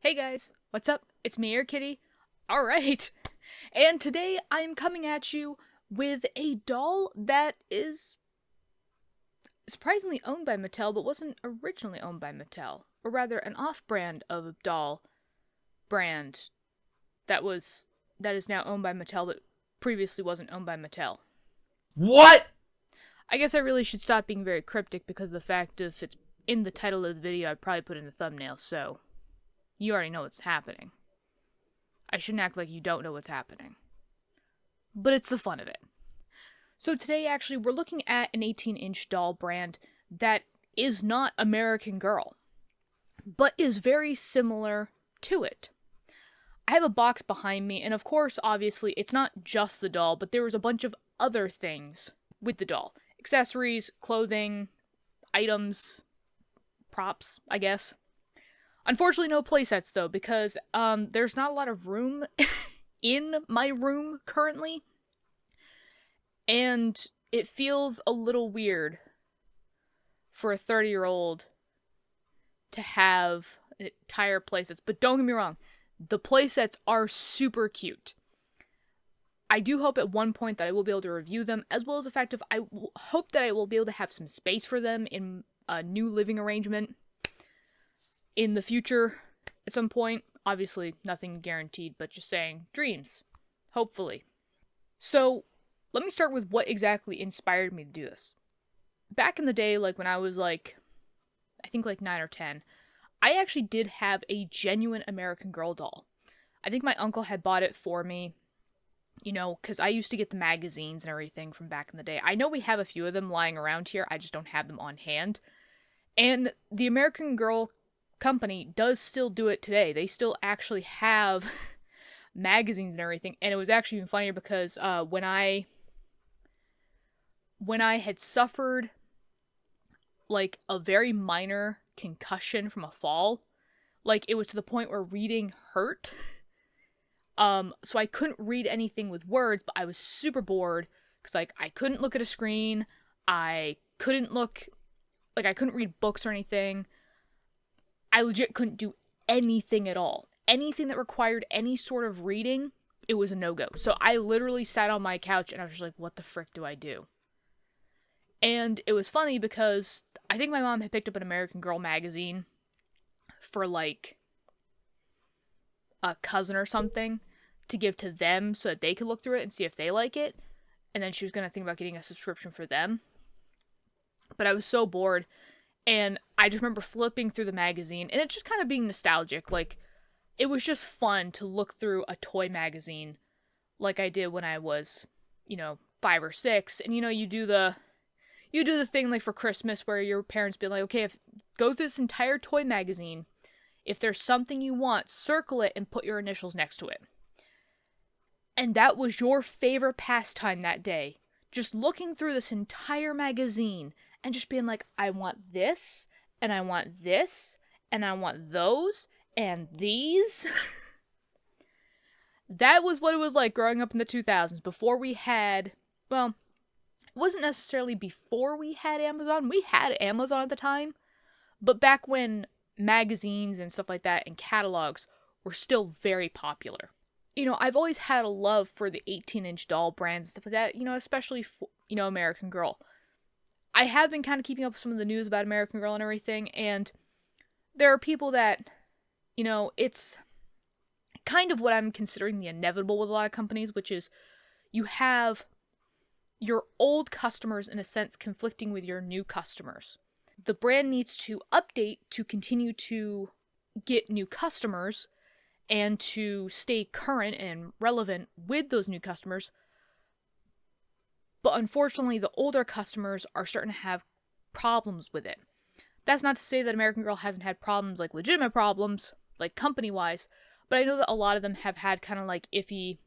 Hey guys, what's up? It's me, your kitty. Alright. And today I'm coming at you with a doll that is surprisingly owned by Mattel, but wasn't originally owned by Mattel. Or rather, an off-brand of a doll brand that is now owned by Mattel, but previously wasn't owned by Mattel. What? I guess I really should stop being very cryptic because of the fact if it's in the title of the video, I'd probably put in the thumbnail, so you already know what's happening. I shouldn't act like you don't know what's happening. But it's the fun of it. So today, actually, we're looking at an 18-inch doll brand that is not American Girl, but is very similar to it. I have a box behind me, and of course, obviously, it's not just the doll, but there was a bunch of other things with the doll. Accessories, clothing, items, props, I guess. Unfortunately, no playsets, though, because there's not a lot of room in my room currently. And it feels a little weird for a 30-year-old to have entire playsets. But don't get me wrong, the playsets are super cute. I do hope at one point that I will be able to review them, as well as the fact of I hope that I will be able to have some space for them in a new living arrangement in the future at some point. Obviously, nothing guaranteed, but just saying, dreams. Hopefully. So, let me start with what exactly inspired me to do this. Back in the day, like when I was I think 9 or 10, I actually did have a genuine American Girl doll. I think my uncle had bought it for me, because I used to get the magazines and everything from back in the day. I know we have a few of them lying around here, I just don't have them on hand. And the American Girl company does still do it today. They still actually have magazines and everything, and it was actually even funnier because when I had suffered a very minor concussion from a fall, it was to the point where reading hurt. So I couldn't read anything with words, but I was super bored because I couldn't look at a screen. I couldn't read books or anything. I legit couldn't do anything at all. Anything that required any sort of reading, it was a no-go. So I literally sat on my couch and I was just like, what the frick do I do? And it was funny because I think my mom had picked up an American Girl magazine for a cousin or something to give to them so that they could look through it and see if they like it. And then she was going to think about getting a subscription for them. But I was so bored. And I just remember flipping through the magazine, and it's just kind of being nostalgic. It was just fun to look through a toy magazine like I did when I was, 5 or 6. And, you do the thing, for Christmas where your parents be like, okay, go through this entire toy magazine. If there's something you want, circle it and put your initials next to it. And that was your favorite pastime that day. Just looking through this entire magazine and just being like, I want this, and I want this, and I want those, and these. That was what it was like growing up in the 2000s, before we had, well, it wasn't necessarily before we had Amazon. We had Amazon at the time, but back when magazines and stuff like that and catalogs were still very popular. I've always had a love for the 18-inch doll brands and stuff like that, especially for, American Girl. I have been kind of keeping up with some of the news about American Girl and everything, and there are people that, it's kind of what I'm considering the inevitable with a lot of companies, which is you have your old customers, in a sense, conflicting with your new customers. The brand needs to update to continue to get new customers and to stay current and relevant with those new customers. But unfortunately, the older customers are starting to have problems with it. That's not to say that American Girl hasn't had problems, legitimate problems, company-wise, but I know that a lot of them have had kind of iffy,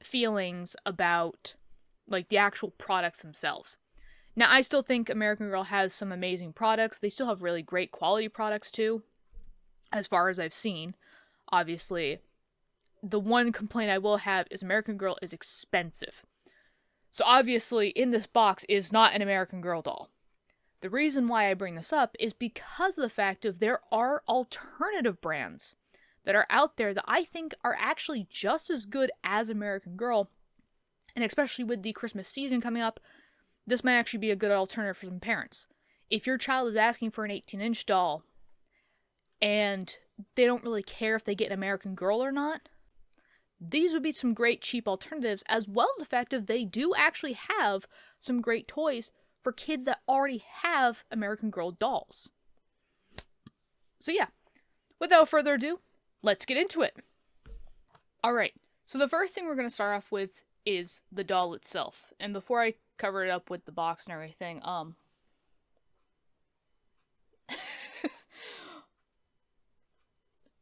feelings about, the actual products themselves. Now, I still think American Girl has some amazing products. They still have really great quality products, too, as far as I've seen. Obviously, the one complaint I will have is American Girl is expensive. So obviously, in this box is not an American Girl doll. The reason why I bring this up is because of the fact of there are alternative brands that are out there that I think are actually just as good as American Girl, and especially with the Christmas season coming up, this might actually be a good alternative for some parents. If your child is asking for an 18-inch doll and they don't really care if they get an American Girl or not, these would be some great cheap alternatives, as well as the fact that they do actually have some great toys for kids that already have American Girl dolls. So yeah, without further ado, let's get into it. Alright, so the first thing we're going to start off with is the doll itself. And before I cover it up with the box and everything,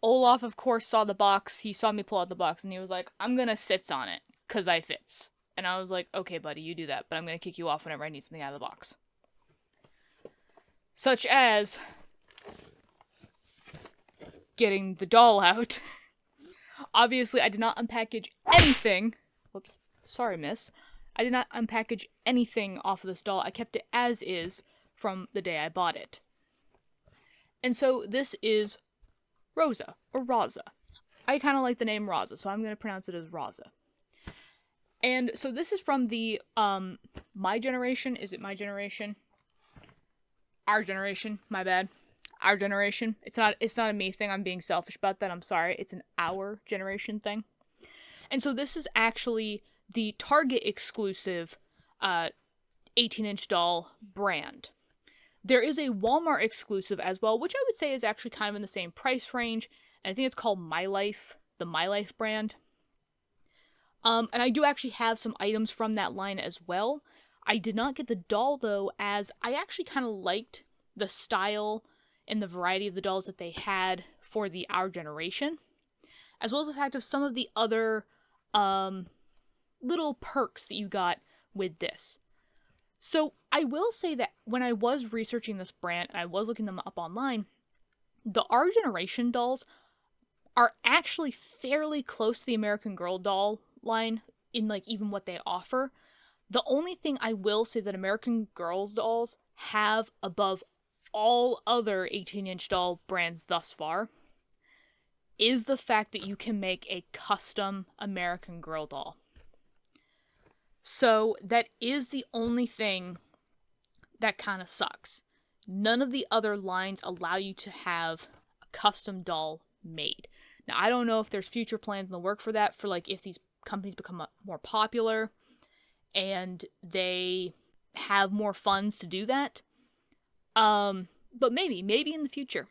Olaf, of course, saw the box. He saw me pull out the box, and he was like, I'm gonna sits on it, because I fits. And I was like, okay, buddy, you do that, but I'm gonna kick you off whenever I need something out of the box. Such as getting the doll out. Obviously, I did not unpackage anything. Whoops. Sorry, miss. I did not unpackage anything off of this doll. I kept it as is from the day I bought it. And so this is Rosa, or Rosa. I kind of like the name Rosa, so I'm going to pronounce it as Rosa. And so this is from the, My Generation. Is it My Generation? Our Generation. My bad. Our Generation. It's not a me thing. I'm being selfish about that. I'm sorry. It's an Our Generation thing. And so this is actually the Target exclusive 18-inch doll brand. There is a Walmart exclusive as well, which I would say is actually kind of in the same price range. And I think it's called My Life, the My Life brand. And I do actually have some items from that line as well. I did not get the doll, though, as I actually kind of liked the style and the variety of the dolls that they had for the Our Generation, as well as the fact of some of the other little perks that you got with this. So I will say that when I was researching this brand and I was looking them up online, the Our Generation dolls are actually fairly close to the American Girl doll line in like even what they offer. The only thing I will say that American Girls dolls have above all other 18-inch doll brands thus far is the fact that you can make a custom American Girl doll. So that is the only thing that kind of sucks. None of the other lines allow you to have a custom doll made. Now, I don't know if there's future plans in the work for that, for like if these companies become more popular and they have more funds to do that. But maybe in the future.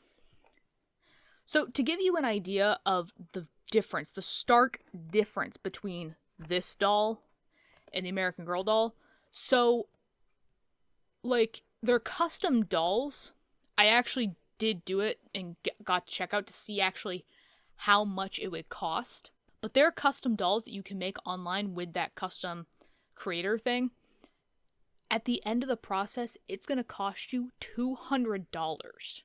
So to give you an idea of the difference, the stark difference between this doll and the American Girl doll. So, like, their custom dolls, I actually did do it and got to check out to see actually how much it would cost. But their custom dolls that you can make online with that custom creator thing, at the end of the process, it's going to cost you $200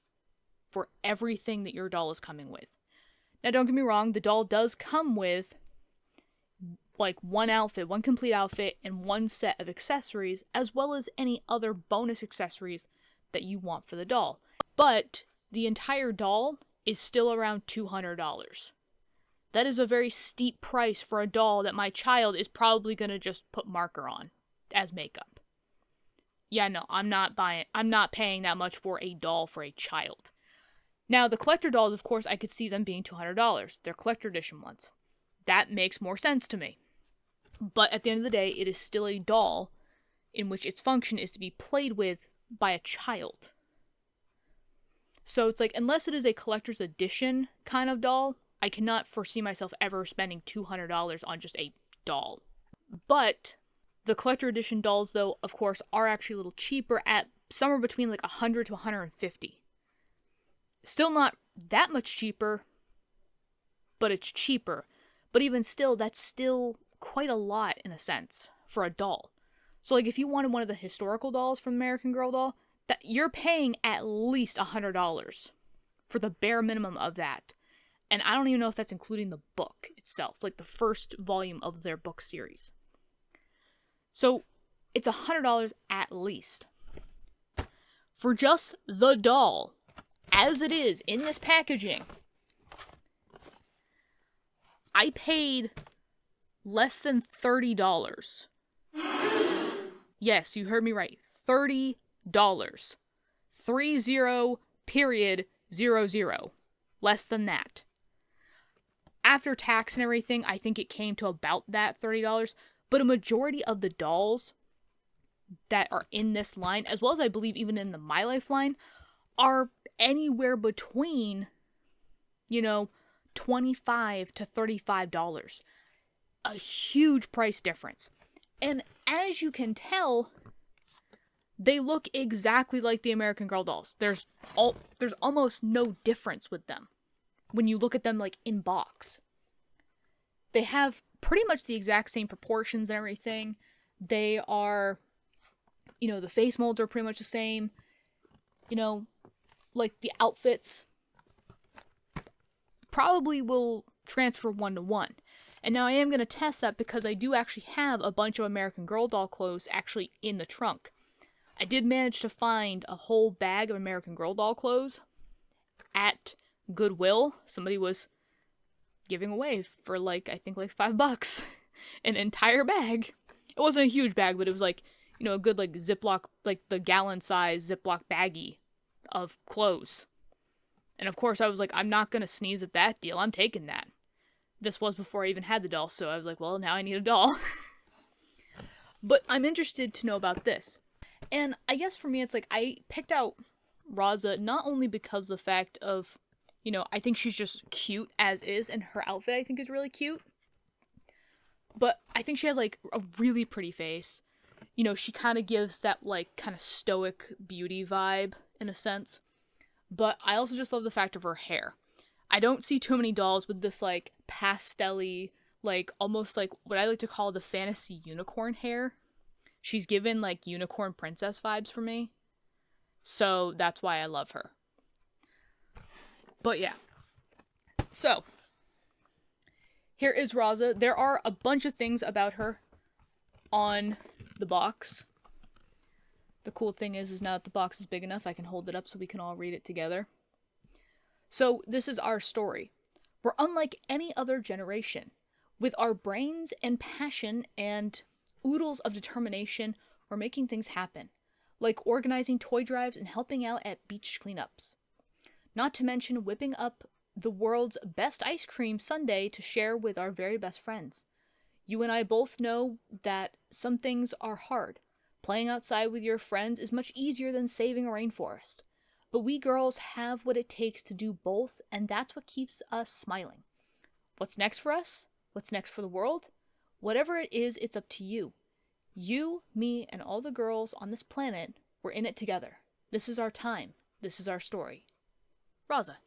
for everything that your doll is coming with. Now, don't get me wrong, the doll does come with like one outfit, one complete outfit, and one set of accessories, as well as any other bonus accessories that you want for the doll. But the entire doll is still around $200. That is a very steep price for a doll that my child is probably going to just put marker on as makeup. Yeah, no, I'm not paying that much for a doll for a child. Now, the collector dolls, of course, I could see them being $200. They're collector edition ones. That makes more sense to me. But at the end of the day, it is still a doll in which its function is to be played with by a child. So it's like, unless it is a collector's edition kind of doll, I cannot foresee myself ever spending $200 on just a doll. But the collector edition dolls, though, of course, are actually a little cheaper at somewhere between like $100 to $150. Still not that much cheaper, but it's cheaper. But even still, that's still quite a lot in a sense for a doll. So like if you wanted one of the historical dolls from American Girl doll, that you're paying at least $100 for the bare minimum of that. And I don't even know if that's including the book itself, like the first volume of their book series. So it's $100 at least. For just the doll, as it is in this packaging, I paid less than $30. Yes, you heard me right. $30. 30.00. Less than that. After tax and everything, I think it came to about that $30. But a majority of the dolls that are in this line, as well as I believe even in the My Life line, are anywhere between, $25 to $35. A huge price difference. And as you can tell, they look exactly like the American Girl dolls. There's almost no difference with them when you look at them like in box. They have pretty much the exact same proportions and everything. They are, the face molds are pretty much the same. Like the outfits probably will transfer 1-to-1. And now I am going to test that because I do actually have a bunch of American Girl doll clothes actually in the trunk. I did manage to find a whole bag of American Girl doll clothes at Goodwill. Somebody was giving away for I think $5 an entire bag. It wasn't a huge bag, but it was a good Ziploc, the gallon size Ziploc baggie of clothes. And of course I was like, I'm not going to sneeze at that deal. I'm taking that. This was before I even had the doll, so I was like, well, now I need a doll. But I'm interested to know about this. And I guess for me, it's I picked out Rosa not only because of the fact of, I think she's just cute as is, and her outfit I think is really cute. But I think she has a really pretty face. She kind of gives that kind of stoic beauty vibe in a sense. But I also just love the fact of her hair. I don't see too many dolls with this pastel-y, almost what I like to call the fantasy unicorn hair. She's given unicorn princess vibes for me. So that's why I love her. But yeah. So, here is Rosa. There are a bunch of things about her on the box. The cool thing is now that the box is big enough, I can hold it up so we can all read it together. So, this is our story. We're unlike any other generation. With our brains and passion and oodles of determination, we're making things happen. Like organizing toy drives and helping out at beach cleanups. Not to mention whipping up the world's best ice cream sundae to share with our very best friends. You and I both know that some things are hard. Playing outside with your friends is much easier than saving a rainforest. But we girls have what it takes to do both, and that's what keeps us smiling. What's next for us? What's next for the world? Whatever it is, it's up to you. You, me, and all the girls on this planet, we're in it together. This is our time. This is our story. Rosa.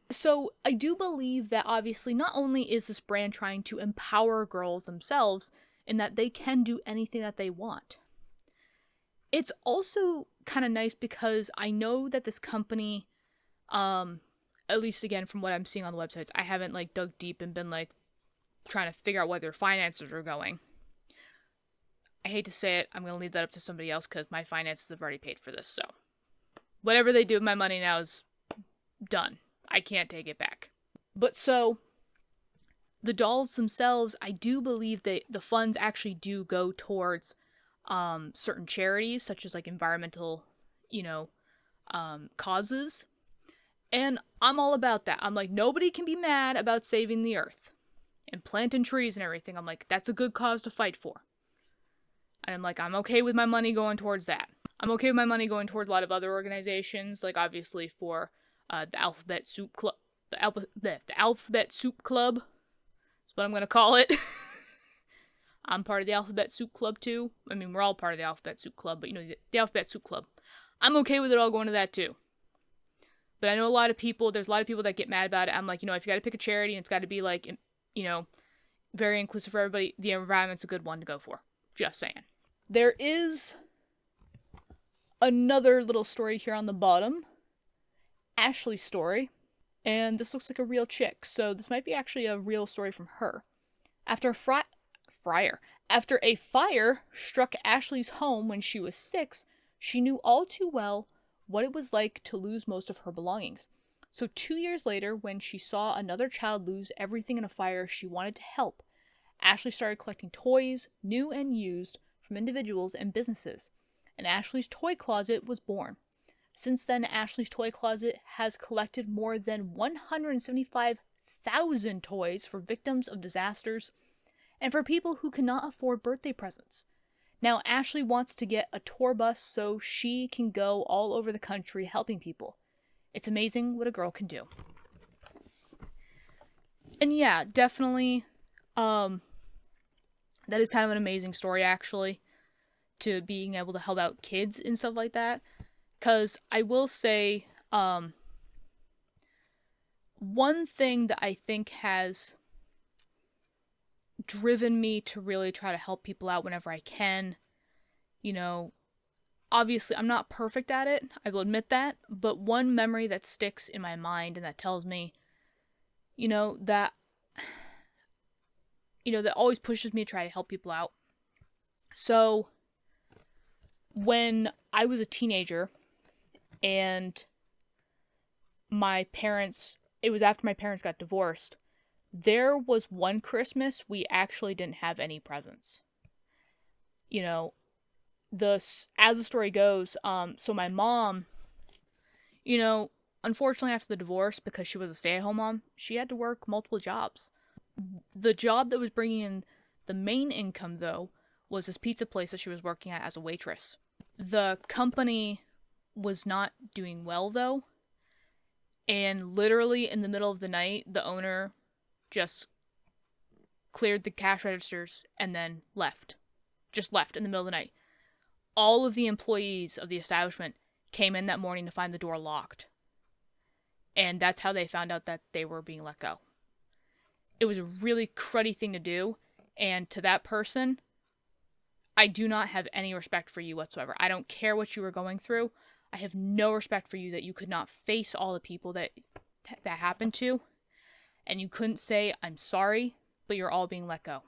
So, I do believe that obviously not only is this brand trying to empower girls themselves in that they can do anything that they want. It's also kind of nice because I know that this company, at least again from what I'm seeing on the websites, I haven't dug deep and been trying to figure out where their finances are going. I hate to say it, I'm going to leave that up to somebody else because my finances have already paid for this, so. Whatever they do with my money now is done. I can't take it back. But so, the dolls themselves, I do believe that the funds actually do go towards certain charities, such as environmental, causes. And I'm all about that. I'm nobody can be mad about saving the earth and planting trees and everything. I'm that's a good cause to fight for. And I'm okay with my money going towards that. I'm okay with my money going towards a lot of other organizations, obviously for the Alphabet Soup Club. The Alphabet Soup Club is what I'm going to call it. I'm part of the Alphabet Soup Club too. I mean, we're all part of the Alphabet Soup Club, but the Alphabet Soup Club. I'm okay with it all going to that too. But I know there's a lot of people that get mad about it. I'm if you gotta pick a charity and it's gotta be very inclusive for everybody, the environment's a good one to go for. Just saying. There is another little story here on the bottom. Ashley's story. And this looks like a real chick, so this might be actually a real story from her. After a fire struck Ashley's home when she was 6, she knew all too well what it was like to lose most of her belongings. So 2 years later, when she saw another child lose everything in a fire, she wanted to help. Ashley started collecting toys, new and used, from individuals and businesses, and Ashley's Toy Closet was born. Since then, Ashley's Toy Closet has collected more than 175,000 toys for victims of disasters and for people who cannot afford birthday presents. Now, Ashley wants to get a tour bus so she can go all over the country helping people. It's amazing what a girl can do. And yeah, definitely, that is kind of an amazing story, actually, to being able to help out kids and stuff like that. Because I will say, one thing that I think has driven me to really try to help people out whenever I can, obviously I'm not perfect at it, I will admit that, but one memory that sticks in my mind and that tells me, that, that always pushes me to try to help people out. So, when I was a teenager, and it was after my parents got divorced, there was one Christmas we actually didn't have any presents. As the story goes, so my mom, unfortunately after the divorce, because she was a stay-at-home mom, she had to work multiple jobs. The job that was bringing in the main income, though, was this pizza place that she was working at as a waitress. The company was not doing well, though, and literally in the middle of the night, the owner just cleared the cash registers and then left. Just left in the middle of the night. All of the employees of the establishment came in that morning to find the door locked. And that's how they found out that they were being let go. It was a really cruddy thing to do, and to that person, I do not have any respect for you whatsoever. I don't care what you were going through. I have no respect for you that you could not face all the people that happened to, and you couldn't say, I'm sorry, but you're all being let go.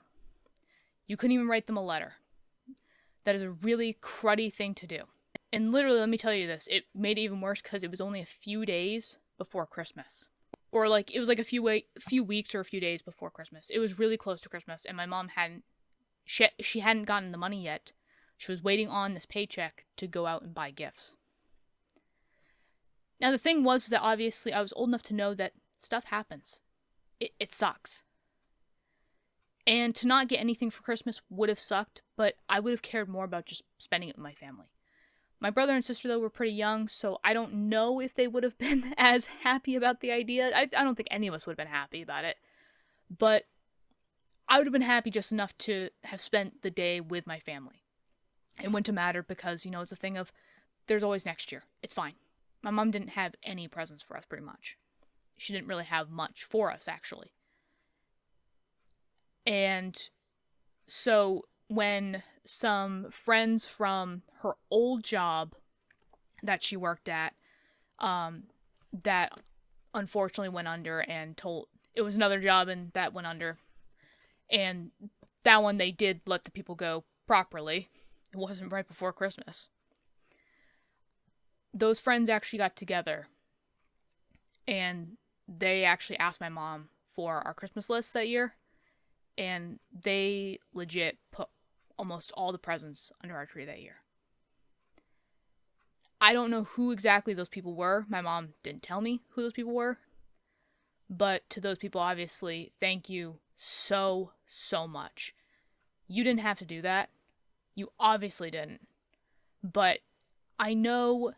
You couldn't even write them a letter. That is a really cruddy thing to do. And literally, let me tell you this, it made it even worse because it was only a few days before Christmas. Or it was a few weeks or a few days before Christmas. It was really close to Christmas, and my mom she hadn't gotten the money yet. She was waiting on this paycheck to go out and buy gifts. Now, the thing was that obviously I was old enough to know that stuff happens. It sucks. And to not get anything for Christmas would have sucked, but I would have cared more about just spending it with my family. My brother and sister, though, were pretty young, so I don't know if they would have been as happy about the idea. I don't think any of us would have been happy about it. But I would have been happy just enough to have spent the day with my family. It wouldn't have mattered because, it's a thing of, there's always next year. It's fine. My mom didn't have any presents for us, pretty much. She didn't really have much for us, actually. And so when some friends from her old job that she worked at, that unfortunately went under, and it was another job and that went under. And that one they did let the people go properly. It wasn't right before Christmas. Those friends actually got together, and they actually asked my mom for our Christmas list that year, and they legit put almost all the presents under our tree that year. I don't know who exactly those people were. My mom didn't tell me who those people were. But to those people, obviously, thank you so, so much. You didn't have to do that. You obviously didn't. But I know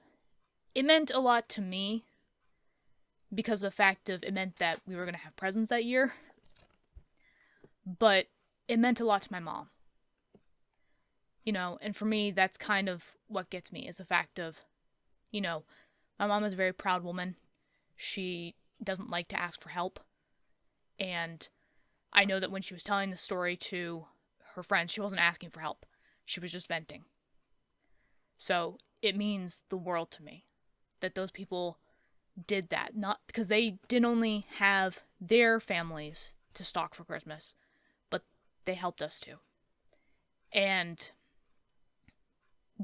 it meant a lot to me because of the fact of it meant that we were going to have presents that year. But it meant a lot to my mom. And for me, that's kind of what gets me, is the fact of, my mom is a very proud woman. She doesn't like to ask for help. And I know that when she was telling the story to her friends, she wasn't asking for help. She was just venting. So it means the world to me that those people did that. Not because they didn't only have their families to stock for Christmas, but they helped us too. And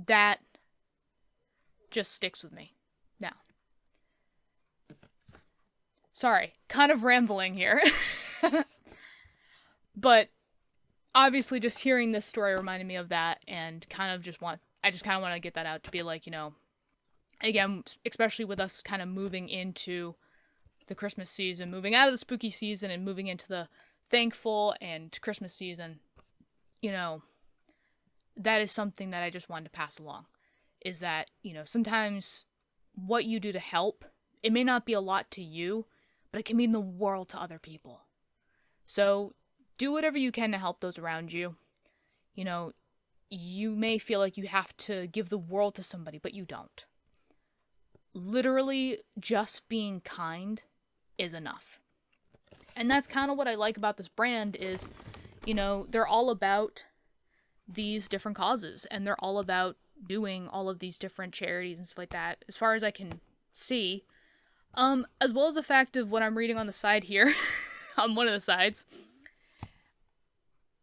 that just sticks with me. Sorry, kind of rambling here. But obviously just hearing this story reminded me of that, and I just kind of want to get that out to be like, again, especially with us kind of moving into the Christmas season, moving out of the spooky season and moving into the thankful and Christmas season, that is something that I just wanted to pass along, is that, sometimes what you do to help, it may not be a lot to you, but it can mean the world to other people. So do whatever you can to help those around you. You may feel like you have to give the world to somebody, but you don't. Literally, just being kind is enough. And that's kind of what I like about this brand is, they're all about these different causes, and they're all about doing all of these different charities and stuff like that, as far as I can see. As well as the fact of what I'm reading on the side here, on one of the sides,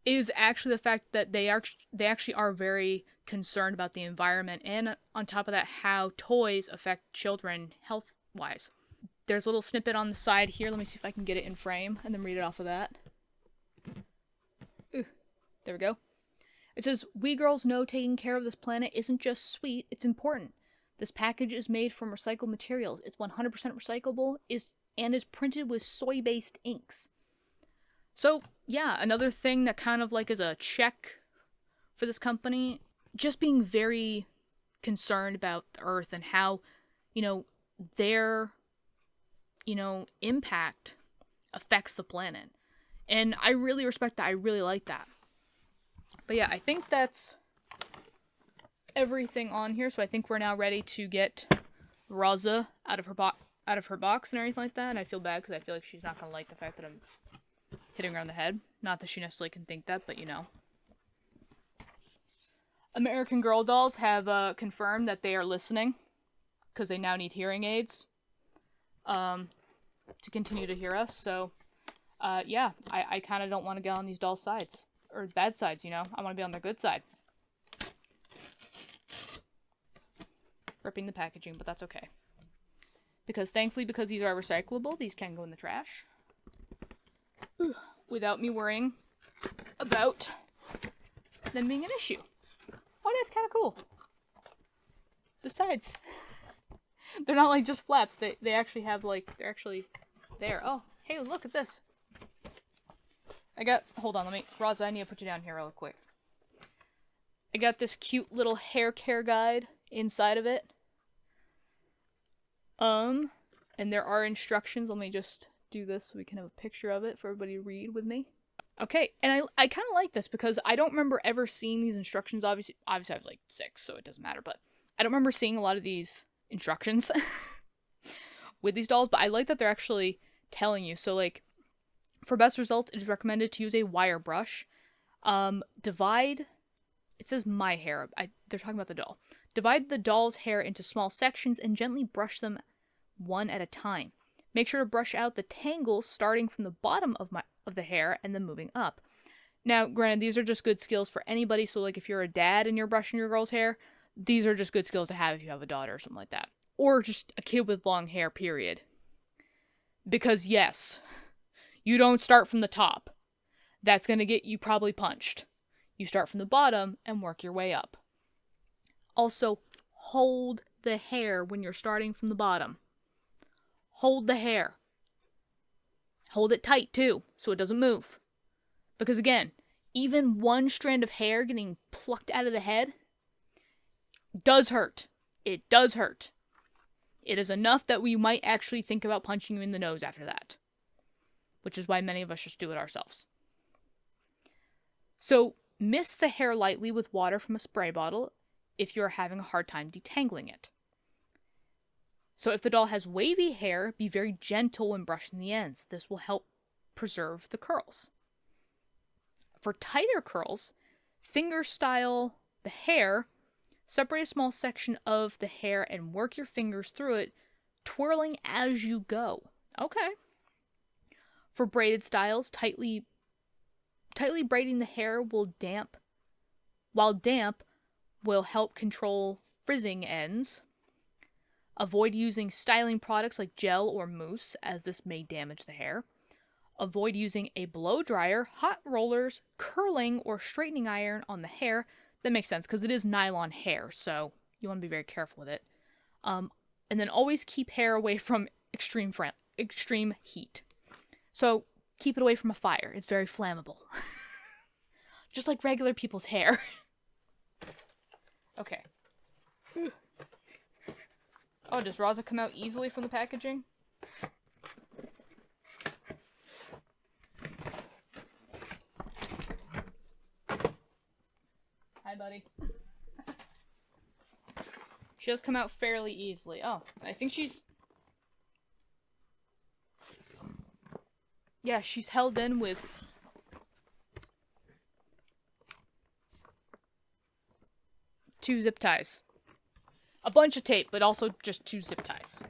is actually the fact that they actually are very concerned about the environment, and on top of that, how toys affect children health-wise. There's a little snippet on the side here. Let me see if I can get it in frame and then read it off of that. Ooh, there we go. It says, "We girls know taking care of this planet isn't just sweet, it's important. This package is made from recycled materials. It's 100% recyclable and is printed with soy-based inks." So, yeah, another thing that kind of like is a check for this company, just being very concerned about the earth and how, their, impact affects the planet. And I really respect that. I really like that. But yeah, I think that's everything on here. So I think we're now ready to get Rosa out of her box and everything like that. And I feel bad because I feel like she's not going to like the fact that I'm hitting her on the head. Not that she necessarily can think that, but American Girl dolls have confirmed that they are listening, because they now need hearing aids to continue to hear us. So, yeah, I kind of don't want to get on these dolls' sides, or bad sides, I want to be on their good side. Ripping the packaging, but that's okay. Because thankfully, because these are recyclable, these can go in the trash. Without me worrying about them being an issue. Oh, that's kind of cool. The sides. They're not like just flaps. They actually have they're actually there. Oh, hey, look at this. Hold on, Rosa, I need to put you down here real quick. I got this cute little hair care guide inside of it. And there are instructions. Let me just do this so we can have a picture of it for everybody to read with me. Okay, and I kind of like this because I don't remember ever seeing these instructions. Obviously I was 6, so it doesn't matter, but I don't remember seeing a lot of these instructions with these dolls, but I like that they're actually telling you. So, for best results, it is recommended to use a wire brush. Divide, it says my hair. They're talking about the doll. Divide the doll's hair into small sections and gently brush them one at a time. Make sure to brush out the tangles starting from the bottom of the hair and then moving up. Now, granted, these are just good skills for anybody. So, if you're a dad and you're brushing your girl's hair, these are just good skills to have if you have a daughter or something like that. Or just a kid with long hair, period. Because, yes, you don't start from the top. That's going to get you probably punched. You start from the bottom and work your way up. Also, hold the hair when you're starting from the bottom. Hold the hair. Hold it tight, too, so it doesn't move. Because, again, even one strand of hair getting plucked out of the head does hurt. It does hurt. It is enough that we might actually think about punching you in the nose after that. Which is why many of us just do it ourselves. So, mist the hair lightly with water from a spray bottle if you are having a hard time detangling it. So if the doll has wavy hair, be very gentle when brushing the ends. This will help preserve the curls. For tighter curls, finger style the hair, separate a small section of the hair and work your fingers through it, twirling as you go. Okay. For braided styles, tightly braiding the hair will damp will help control frizzing ends. Avoid using styling products like gel or mousse, as this may damage the hair. Avoid using a blow dryer, hot rollers, curling, or straightening iron on the hair. That makes sense because it is nylon hair, so you want to be very careful with it. And then always keep hair away from extreme heat. So keep it away from a fire. It's very flammable. Just like regular people's hair. Okay. Oh, does Rosa come out easily from the packaging? Hi, buddy. She does come out fairly easily. Oh, I think she's... Yeah, she's held in with... two zip ties. A bunch of tape, but also just 2 zip ties.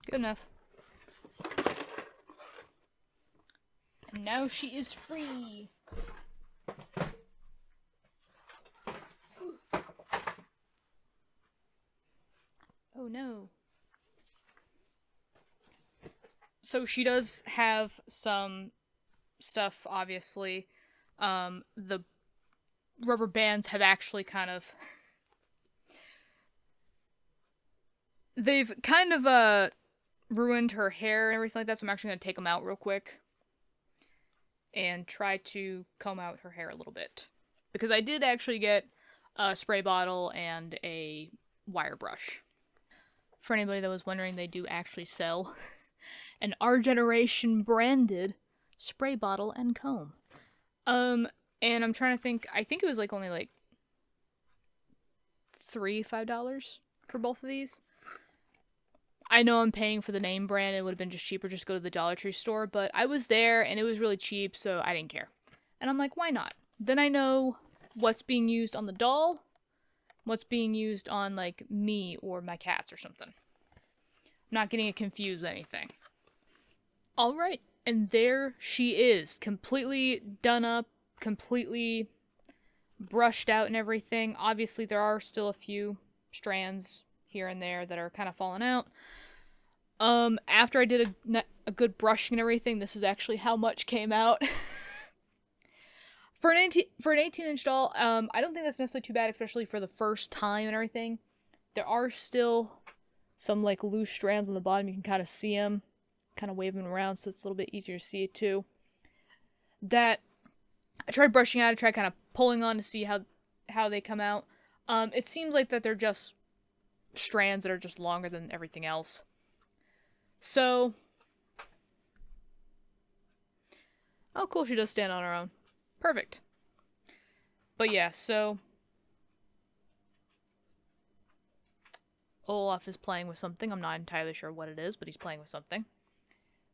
Good enough. And now she is free. Oh no. So she does have some stuff, obviously. The rubber bands have actually kind of... They've kind of, ruined her hair and everything like that, so I'm actually going to take them out real quick. And try to comb out her hair a little bit. Because I did actually get a spray bottle and a wire brush. For anybody that was wondering, they do actually sell an Our Generation branded spray bottle and comb. And I'm trying to think, I think it was like only like $5 for both of these. I know I'm paying for the name brand. It would have been just cheaper just to go to the Dollar Tree store, but I was there and it was really cheap, so I didn't care. And I'm like, why not? Then I know what's being used on the doll, what's being used on, like, me or my cats or something. I'm not getting it confused with anything. Alright, and there she is. Completely done up, completely brushed out and everything. Obviously, there are still a few strands here and there that are kind of falling out. After I did a good brushing and everything, this is actually how much came out. For an 18-inch doll, I don't think that's necessarily too bad, especially for the first time and everything. There are still some, like, loose strands on the bottom. You can kind of see them, kind of wave them around, so it's a little bit easier to see it too. That I tried brushing out, I tried kind of pulling on to see how they come out. It seems like that they're just strands that are just longer than everything else. So, oh cool, she does stand on her own. Perfect. But yeah, so Olaf is playing with something. I'm not entirely sure what it is, but he's playing with something.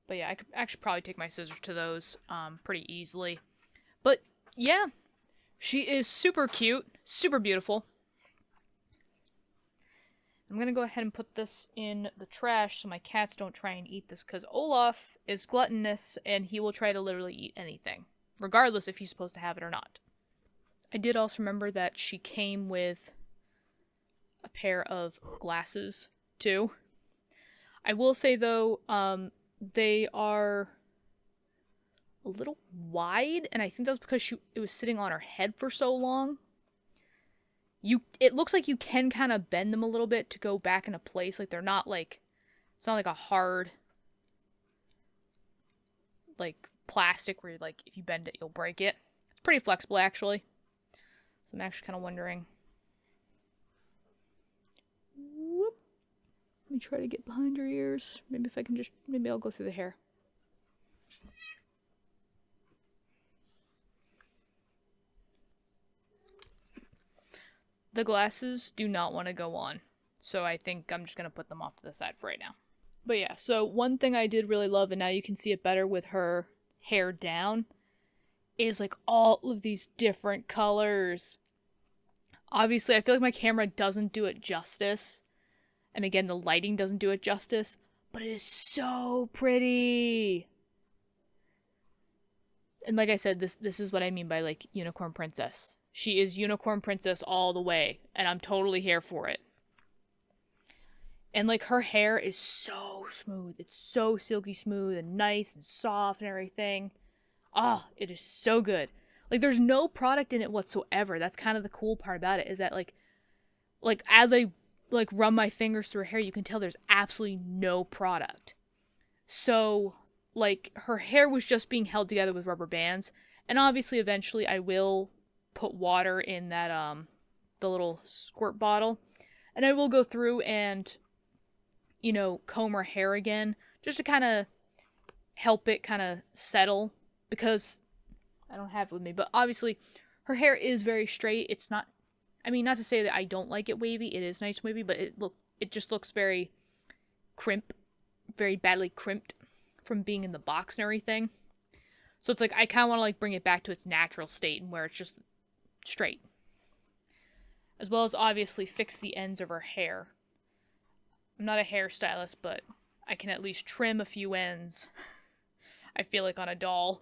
But yeah, I could actually probably take my scissors to those pretty easily. But yeah, she is super cute, super beautiful. I'm gonna go ahead and put this in the trash so my cats don't try and eat this, because Olaf is gluttonous and he will try to literally eat anything, regardless if he's supposed to have it or not. I did also remember that she came with a pair of glasses, too. I will say, though, they are a little wide, and I think that was because it was sitting on her head for so long. It looks like you can kind of bend them a little bit to go back into place. Like, they're not like, it's not like a hard, like, plastic where, like, if you bend it, you'll break it. It's pretty flexible, actually. So I'm actually kind of wondering. Whoop. Let me try to get behind her ears. Maybe I'll go through the hair. The glasses do not want to go on, so I think I'm just going to put them off to the side for right now. But yeah, so one thing I did really love, and now you can see it better with her hair down, is like all of these different colors. Obviously, I feel like my camera doesn't do it justice, and again, the lighting doesn't do it justice, but it is so pretty. And like I said, this is what I mean by, like, unicorn princess. She is unicorn princess all the way, and I'm totally here for it. And like her hair is so smooth. It's so silky smooth and nice and soft and everything. Ah, oh, it is so good. Like there's no product in it whatsoever. That's kind of the cool part about it, is that like as I like run my fingers through her hair, you can tell there's absolutely no product. So like her hair was just being held together with rubber bands, and obviously eventually I will put water in that the little squirt bottle, and I will go through and comb her hair again just to kind of help it kind of settle, because I don't have it with me, but obviously her hair is very straight. It's not, I mean, not to say that I don't like it wavy. It is nice wavy, but it just looks very very badly crimped from being in the box and everything. So it's like I kind of want to like bring it back to its natural state and where it's just straight. As well as obviously fix the ends of her hair. I'm not a hairstylist, but I can at least trim a few ends. I feel like on a doll.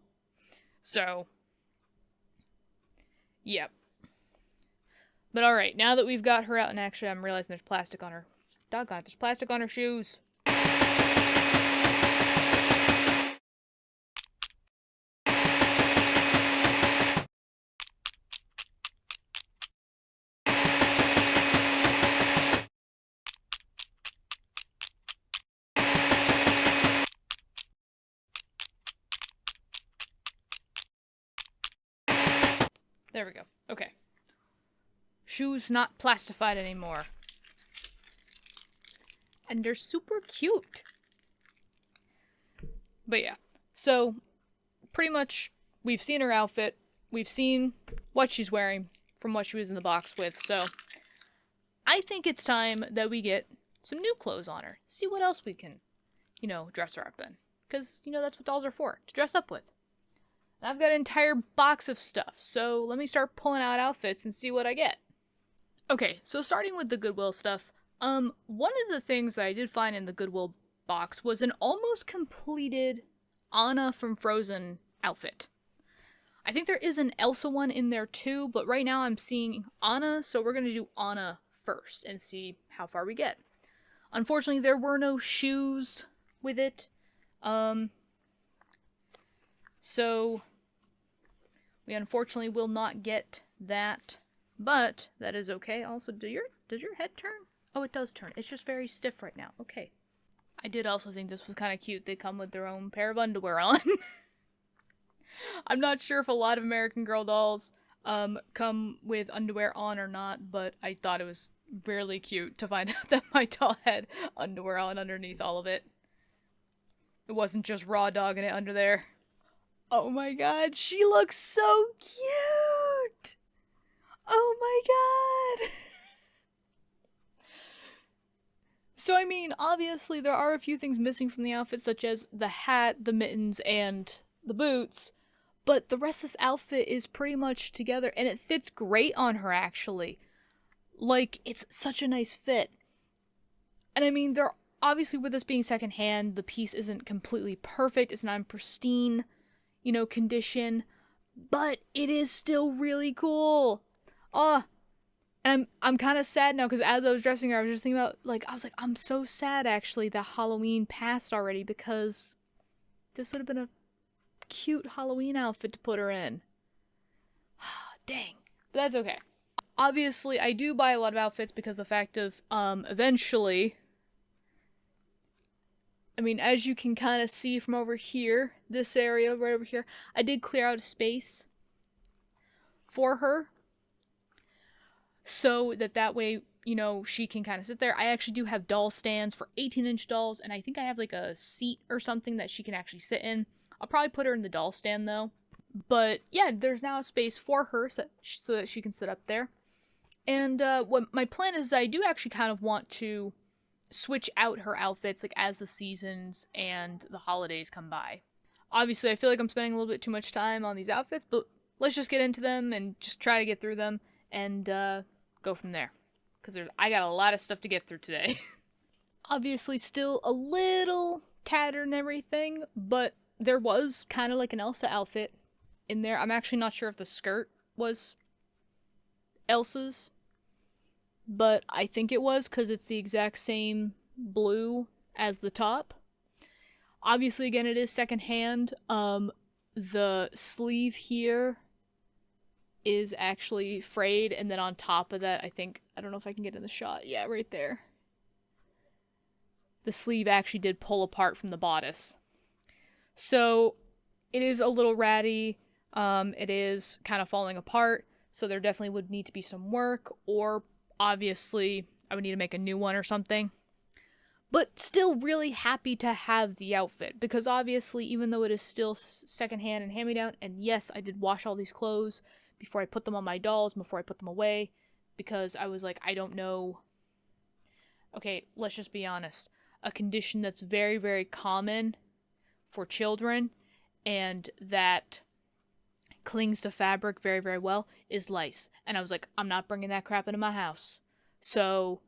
So, yep. But alright, now that we've got her out, and actually I'm realizing there's plastic on her. Doggone it, there's plastic on her shoes. There we go. Okay. Shoes not plastified anymore. And they're super cute. But yeah. So, pretty much, we've seen her outfit. We've seen what she's wearing from what she was in the box with. So, I think it's time that we get some new clothes on her. See what else we can, dress her up in. Because, that's what dolls are for. To dress up with. And I've got an entire box of stuff, so let me start pulling out outfits and see what I get. Okay, so starting with the Goodwill stuff, one of the things that I did find in the Goodwill box was an almost completed Anna from Frozen outfit. I think there is an Elsa one in there too, but right now I'm seeing Anna, so we're going to do Anna first and see how far we get. Unfortunately, there were no shoes with it, so we unfortunately will not get that, but that is okay. Also, does your head turn? Oh, it does turn. It's just very stiff right now. Okay. I did also think this was kind of cute. They come with their own pair of underwear on. I'm not sure if a lot of American Girl dolls come with underwear on or not, but I thought it was really cute to find out that my doll had underwear on underneath all of it. It wasn't just raw dogging it under there. Oh my god, she looks so cute! Oh my god! So, I mean, obviously there are a few things missing from the outfit, such as the hat, the mittens, and the boots, but the rest of this outfit is pretty much together, and it fits great on her, actually. Like, it's such a nice fit. And I mean, obviously with this being secondhand, the piece isn't completely perfect, it's not in pristine, condition, but it is still really cool. And I'm kind of sad now, because as I was dressing her, I was just thinking about, I'm so sad, actually, that Halloween passed already, because this would have been a cute Halloween outfit to put her in. Dang. But that's okay. Obviously, I do buy a lot of outfits because the fact of, eventually, I mean, as you can kind of see from over here, this area right over here, I did clear out a space for her. So that way, she can kind of sit there. I actually do have doll stands for 18-inch dolls, and I think I have like a seat or something that she can actually sit in. I'll probably put her in the doll stand though. But yeah, there's now a space for her so that she can sit up there. And what my plan is I do actually kind of want to switch out her outfits as the seasons and the holidays come by. Obviously, I feel like I'm spending a little bit too much time on these outfits, but let's just get into them and just try to get through them and go from there. Because I got a lot of stuff to get through today. Obviously, still a little tattered and everything, but there was kind of like an Elsa outfit in there. I'm actually not sure if the skirt was Elsa's, but I think it was, because it's the exact same blue as the top. Obviously, again, it is secondhand. The sleeve here is actually frayed, and then on top of that, I don't know if I can get in the shot. Yeah, right there. The sleeve actually did pull apart from the bodice. So it is a little ratty. It is kind of falling apart. So there definitely would need to be some work, or obviously I would need to make a new one or something. But still really happy to have the outfit, because obviously, even though it is still secondhand and hand-me-down, and yes, I did wash all these clothes before I put them on my dolls, before I put them away, because I was like, I don't know. Okay, let's just be honest. A condition that's very, very common for children, and that clings to fabric very, very well, is lice. And I was like, I'm not bringing that crap into my house. So,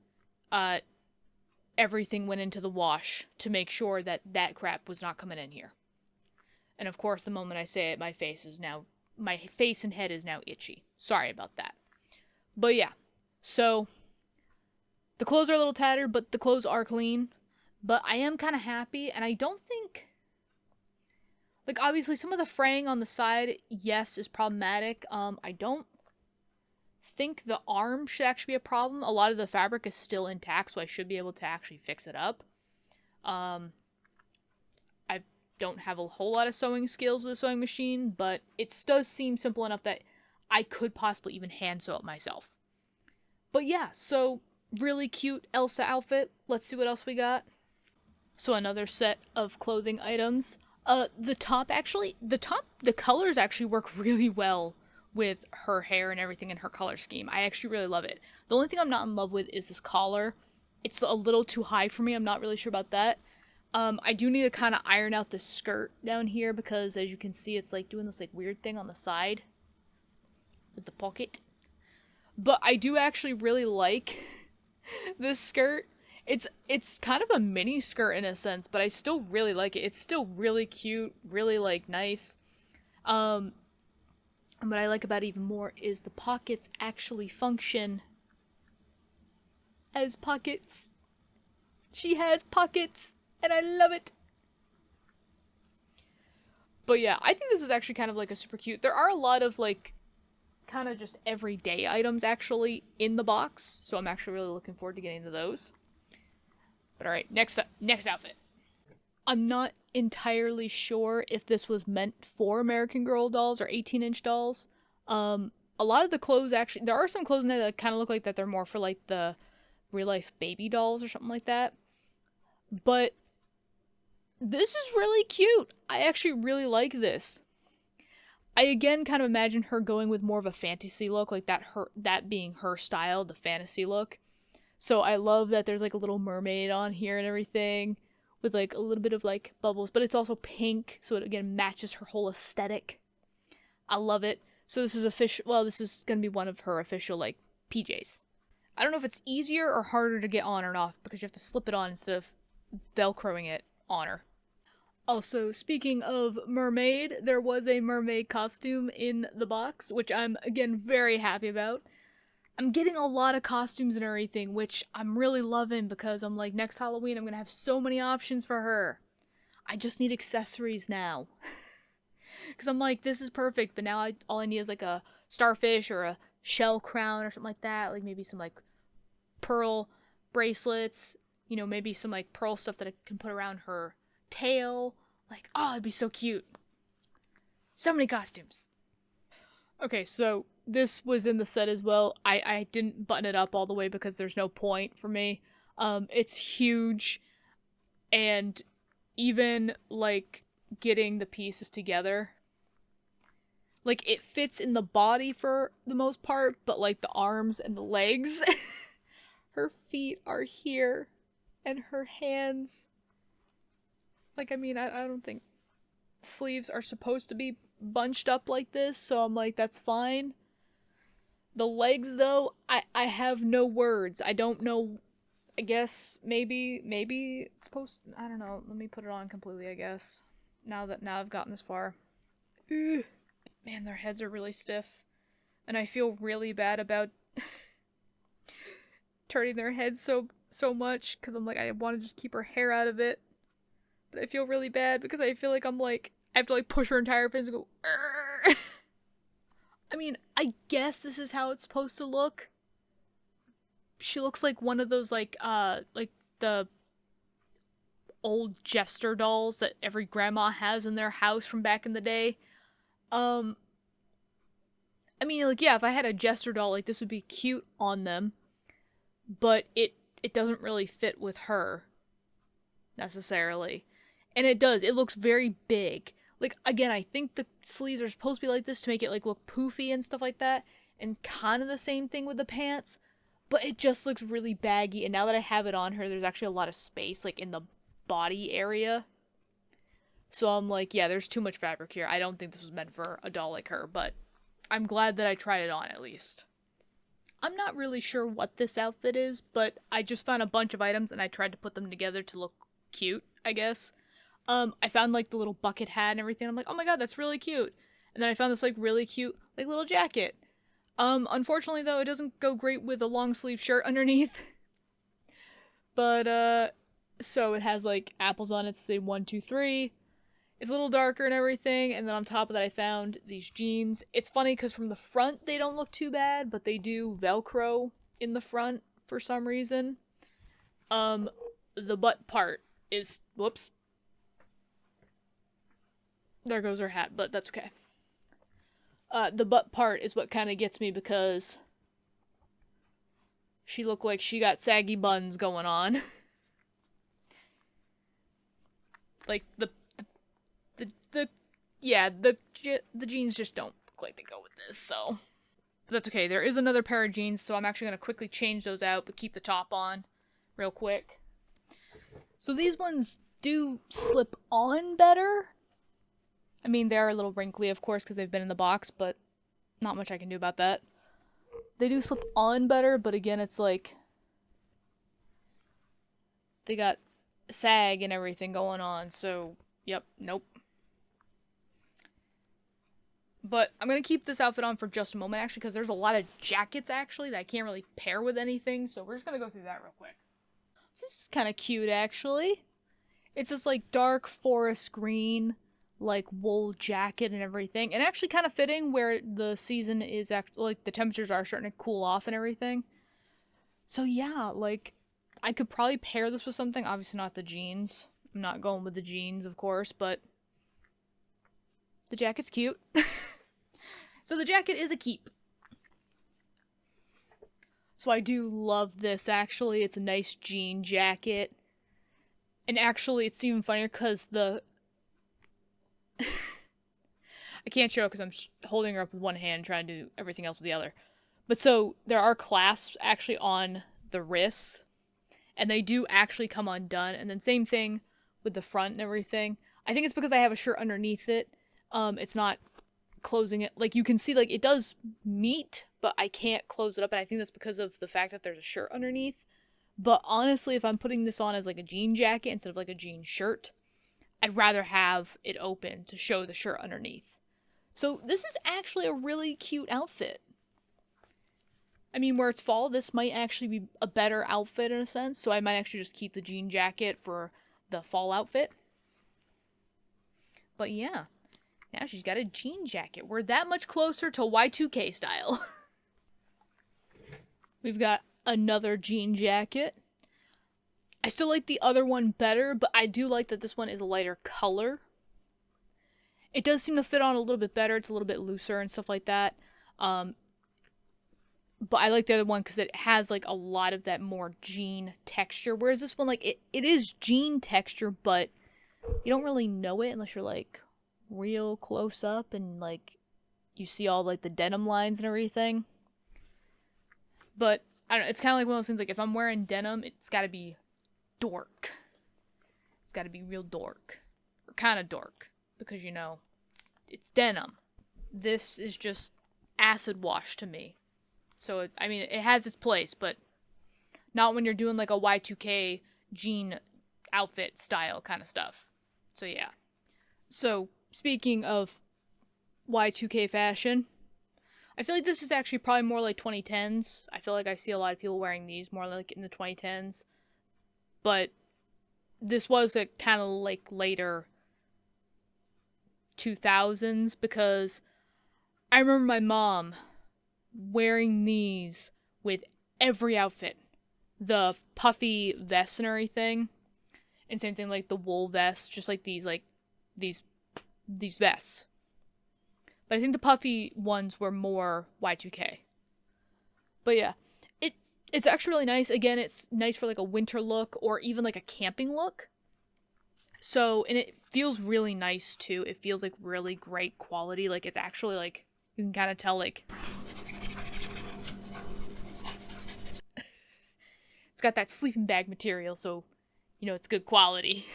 everything went into the wash to make sure that that crap was not coming in here. And of course, the moment I say it, my face and head is now itchy. Sorry about that. But yeah, so the clothes are a little tattered, but the clothes are clean. But I am kind of happy, and I don't think, like, obviously some of the fraying on the side, yes, is problematic. I don't think the arm should actually be a problem. A lot of the fabric is still intact, so I should be able to actually fix it up. I don't have a whole lot of sewing skills with a sewing machine, but it does seem simple enough that I could possibly even hand sew it myself. But yeah, so really cute Elsa outfit. Let's see what else we got. So another set of clothing items. The colors actually work really well with her hair and everything in her color scheme. I actually really love it. The only thing I'm not in love with is this collar. It's a little too high for me. I'm not really sure about that. I do need to kind of iron out the skirt down here, because as you can see, it's like doing this like weird thing on the side with the pocket. But I do actually really like this skirt. It's kind of a mini skirt in a sense, but I still really like it. It's still really cute, really like nice. And what I like about it even more is the pockets actually function as pockets. She has pockets, and I love it. But yeah, I think this is actually kind of like a super cute. There are a lot of like kind of just everyday items actually in the box, so I'm actually really looking forward to getting into those. But alright, next outfit. I'm not entirely sure if this was meant for American Girl dolls or 18-inch dolls. A lot of the clothes actually, there are some clothes in there that kind of look like that they're more for like the real-life baby dolls or something like that. But this is really cute. I actually really like this. I again kind of imagine her going with more of a fantasy look, like that being her style, the fantasy look. So I love that there's like a little mermaid on here and everything, with like a little bit of like bubbles, but it's also pink, so it again matches her whole aesthetic. I love it. So this is official. Well, this is gonna be one of her official like PJs. I don't know if it's easier or harder to get on or off, because you have to slip it on instead of velcroing it on her. Also, speaking of mermaid, there was a mermaid costume in the box, which I'm again very happy about. I'm getting a lot of costumes and everything, which I'm really loving, because I'm like, next Halloween I'm gonna have so many options for her. I just need accessories now. Because I'm like, this is perfect, but now all I need is like a starfish or a shell crown or something like that. Like maybe some like pearl bracelets, maybe some like pearl stuff that I can put around her tail. Like, oh, it'd be so cute. So many costumes. Okay, so this was in the set as well. I didn't button it up all the way because there's no point for me. It's huge, and even like getting the pieces together, like it fits in the body for the most part, but like the arms and the legs, her feet are here, and her hands. Like, I mean, I don't think sleeves are supposed to be bunched up like this, so I'm like, that's fine. The legs, though, I have no words. I don't know. I guess maybe it's supposed. I don't know. Let me put it on completely, I guess. Now I've gotten this far. Ugh. Man, their heads are really stiff, and I feel really bad about turning their heads so so much because I'm like, I want to just keep her hair out of it. But I feel really bad because I feel like I'm like, I have to like push her entire face and go, Arr! I mean, I guess this is how it's supposed to look. She looks like one of those like the old jester dolls that every grandma has in their house from back in the day. Um I mean, like, yeah, if I had a jester doll, like, this would be cute on them, but it doesn't really fit with her necessarily. And it does. It looks very big. Like, again, I think the sleeves are supposed to be like this to make it like look poofy and stuff like that, and kind of the same thing with the pants, but it just looks really baggy. And now that I have it on her, there's actually a lot of space like in the body area. So I'm like, yeah, there's too much fabric here. I don't think this was meant for a doll like her, but I'm glad that I tried it on at least. I'm not really sure what this outfit is, but I just found a bunch of items and I tried to put them together to look cute, I guess. I found like the little bucket hat and everything. I'm like, oh my god, that's really cute. And then I found this like really cute like little jacket. Unfortunately though, it doesn't go great with a long sleeve shirt underneath. But so it has like apples on it, say 1, 2, 3. It's a little darker and everything, and then on top of that I found these jeans. It's funny because from the front they don't look too bad, but they do Velcro in the front for some reason. The butt part is, whoops. There goes her hat, but that's okay. The butt part is what kind of gets me because she looked like she got saggy buns going on. Like the jeans just don't look like they go with this, so. But that's okay. There is another pair of jeans, so I'm actually going to quickly change those out, but keep the top on real quick. So these ones do slip on better. I mean, they are a little wrinkly, of course, because they've been in the box, but not much I can do about that. They do slip on better, but again, it's like they got sag and everything going on, so yep, nope. But I'm going to keep this outfit on for just a moment, actually, because there's a lot of jackets, actually, that I can't really pair with anything, so we're just going to go through that real quick. So this is kind of cute, actually. It's this, like, dark forest green, like, wool jacket and everything, and actually kind of fitting where the season is, actually, like, the temperatures are starting to cool off and everything. So, yeah, like, I could probably pair this with something, obviously not the jeans. I'm not going with the jeans, of course, but the jacket's cute. So the jacket is a keep. So I do love this, actually. It's a nice jean jacket. And actually, it's even funnier because the... I can't show it because I'm holding her up with one hand trying to do everything else with the other. But so, there are clasps actually on the wrists. And they do actually come undone. And then same thing with the front and everything. I think it's because I have a shirt underneath it. It's not closing it. Like, you can see, like, it does meet, but I can't close it up, and I think that's because of the fact that there's a shirt underneath. But honestly, if I'm putting this on as, like, a jean jacket instead of, like, a jean shirt, I'd rather have it open to show the shirt underneath. So this is actually a really cute outfit. I mean, where it's fall, this might actually be a better outfit in a sense, so I might actually just keep the jean jacket for the fall outfit. But yeah. Now she's got a jean jacket. We're that much closer to Y2K style. We've got another jean jacket. I still like the other one better, but I do like that this one is a lighter color. It does seem to fit on a little bit better. It's a little bit looser and stuff like that. But I like the other one because it has like a lot of that more jean texture. Whereas this one, like, it is jean texture, but you don't really know it unless you're like real close up and like you see all like the denim lines and everything. But I don't know, it's kind of like one of those things, like if I'm wearing denim, it's got to be dork. It's got to be real dork, or kind of dork, because you know it's denim. This is just acid wash to me. So I mean, it has its place, but not when you're doing like a Y2K jean outfit style kind of stuff. So yeah. So speaking of Y2K fashion, I feel like this is actually probably more like 2010s. I feel like I see a lot of people wearing these more like in the 2010s. But this was a kind of like later 2000s, because I remember my mom wearing these with every outfit. The puffy vest and everything. And same thing like the wool vest, just like these vests. But I think the puffy ones were more Y2K. But yeah, it's actually really nice. Again, it's nice for like a winter look or even like a camping look. So, and it feels really nice too. It feels like really great quality. Like it's actually like, you can kind of tell like it's got that sleeping bag material, so you know it's good quality.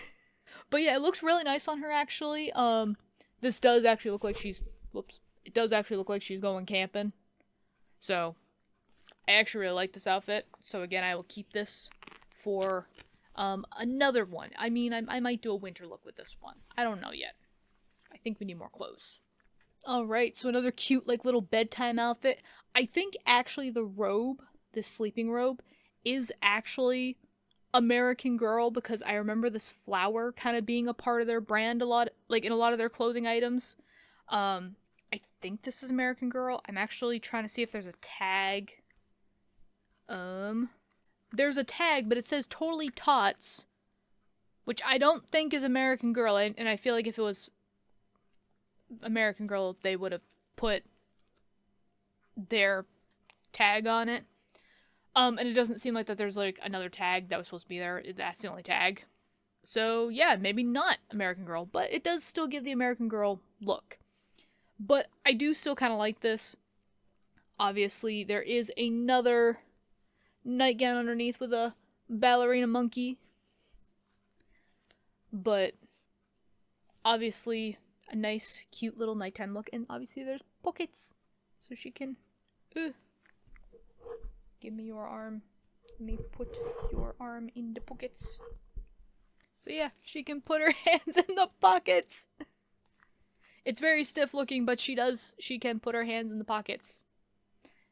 But yeah, it looks really nice on her actually. This does actually look like she's whoops. It does actually look like she's going camping. So I actually really like this outfit. So again, I will keep this for another one. I mean, I might do a winter look with this one. I don't know yet. I think we need more clothes. Alright, so another cute like little bedtime outfit. I think actually the robe, this sleeping robe, is actually American Girl, because I remember this flower kind of being a part of their brand a lot, like in a lot of their clothing items. I think this is American Girl. I'm actually trying to see if there's a tag. There's a tag, but it says Totally Tots, which I don't think is American Girl, and I feel like if it was American Girl, they would have put their tag on it. And it doesn't seem like that there's like another tag that was supposed to be there. That's the only tag. So yeah, maybe not American Girl, but it does still give the American Girl look. But I do still kind of like this. Obviously, there is another nightgown underneath with a ballerina monkey. But obviously, a nice, cute little nighttime look. And obviously, there's pockets. So she can... Give me your arm. Let me put your arm in the pockets. So yeah, she can put her hands in the pockets. It's very stiff looking, but she can put her hands in the pockets.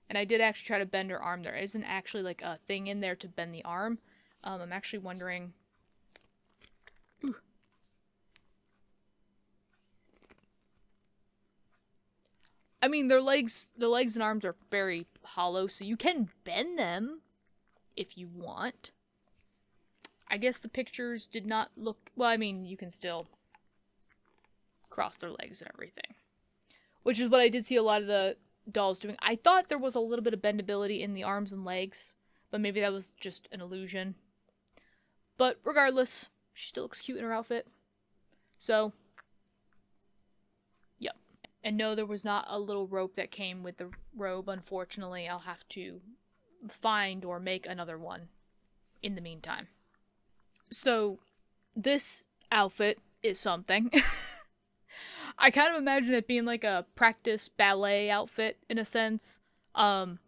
And I did actually try to bend her arm. There isn't actually like a thing in there to bend the arm. I'm actually wondering... Ooh. I mean, the legs and arms are very hollow, so you can bend them if you want. I guess the pictures did not look... Well, I mean, you can still cross their legs and everything. Which is what I did see a lot of the dolls doing. I thought there was a little bit of bendability in the arms and legs, but maybe that was just an illusion. But regardless, she still looks cute in her outfit. So... And no, there was not a little rope that came with the robe, unfortunately. I'll have to find or make another one in the meantime. So, this outfit is something. I kind of imagine it being like a practice ballet outfit, in a sense. So,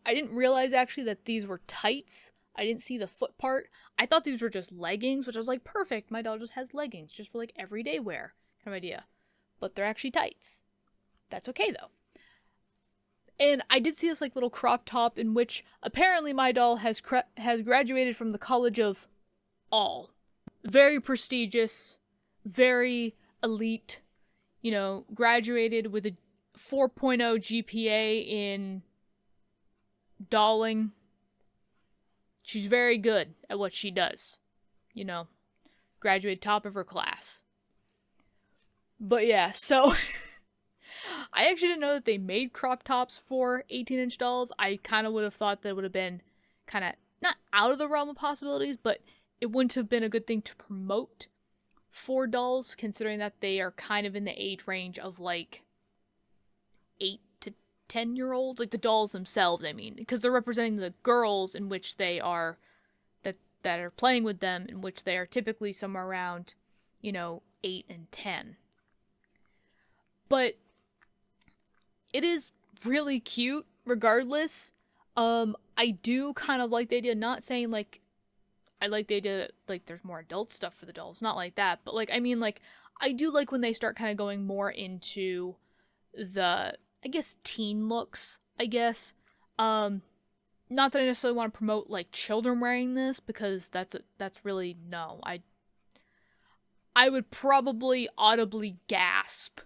I didn't realize actually that these were tights. I didn't see the foot part. I thought these were just leggings, which I was like, perfect, my doll just has leggings, just for like everyday wear kind of idea. But they're actually tights. That's okay though. And I did see this like little crop top in which apparently my doll has graduated from the College of All. Very prestigious, very elite, you know, graduated with a 4.0 GPA in dolling. She's very good at what she does. You know, graduated top of her class. But yeah, so I actually didn't know that they made crop tops for 18-inch dolls. I kind of would have thought that it would have been kind of not out of the realm of possibilities, but it wouldn't have been a good thing to promote for dolls, considering that they are kind of in the age range of like 8 to 10-year-olds, like the dolls themselves, I mean, because they're representing the girls in which they are, that are playing with them, in which they are typically somewhere around, you know, 8 and 10. But it is really cute, regardless. I do kind of like the idea, not saying, like, I like the idea that, like, there's more adult stuff for the dolls, not like that, but, like, I mean, like, I do like when they start kind of going more into the, I guess, teen looks, I guess. You Not that I necessarily want to promote like children wearing this, because that's really no. I would probably audibly gasp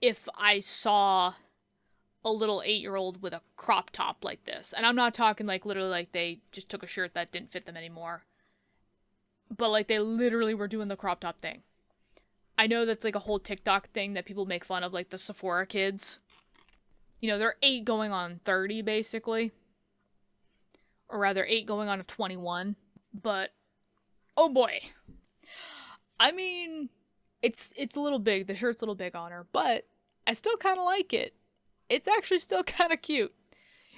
if I saw a little 8-year-old with a crop top like this. And I'm not talking like literally like they just took a shirt that didn't fit them anymore, but like they literally were doing the crop top thing. I know that's like a whole TikTok thing that people make fun of, like the Sephora kids. You know, they're 8 going on 30 basically. Or rather 8 going on a 21. But oh boy. I mean, it's a little big. The shirt's a little big on her, but I still kind of like it. It's actually still kind of cute.